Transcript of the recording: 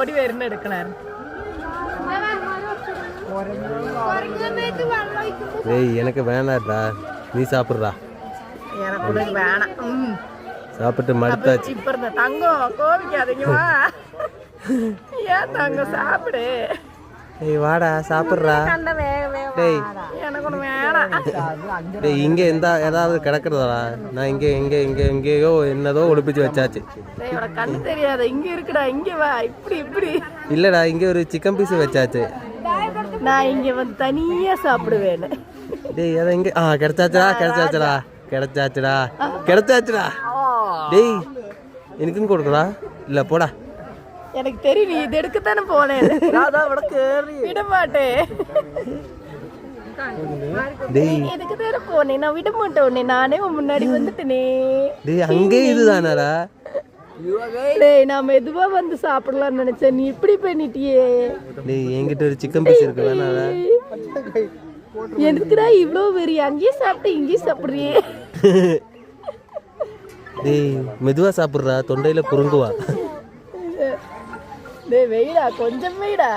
பொடி வேறுன்னு எடுக்கணும். ஏய் எனக்கு வேணாடா, நீ சாப்பிட்றா. எனக்கு வேணாம். சாப்பிட்டு மடுத்தாச்சு. இப்ப இருந்த தங்கம் கோவிக்காதீங்க வா. ஏன் தங்கம் சாப்பிடு. ஏய் வாடா சாப்பிட்றா. டேய் எனக்கு ஒன்று வேணாம். டேய் இங்கே ஏதாவது கிடக்குறதா? நான் எங்கேயோ என்னதோ ஒளிப்பிச்சு வச்சாச்சு. கண்ணு தெரியாத இங்க இருக்குடா, இங்க வா. இப்படி இல்லடா, இங்கே ஒரு சிக்கன் பீஸ் வச்சாச்சு. நான் இங்க வந்து தனியா சாப்பிடுவேன். டேய் அதை இங்கே கிடைச்சாச்சுடா. டேய் எனக்குன்னு கொடுக்குறா. இல்லை போடா. எனக்கு தெரியும் நீ இது எடுக்கத்தானே போனேன். விட மாட்டேன். எதுக்கு தானே போனேன், நான் விட மாட்டேன். நானே முன்னாடி வந்துட்டேனே. டேய் அங்கே இதுதானடா. டேய் நான் மெதுவா வந்து சாப்பிடலாம்னு நினைச்சேன், நீ இப்படி பண்ணிட்டியே. டேய் என்கிட்ட ஒரு சிக்கன் பீஸ் இருக்கு வேணாடா. எதுக்குடா இவ்வளோ வெறி, அங்கேயே சாப்பிட்டு இங்கேயே சாப்பிட்றியே. டேய் மெதுவா சாப்பிட்றா, தொண்டையில குறுங்குவா. டேய் வெயிடா, கொஞ்சம் வெயிடா.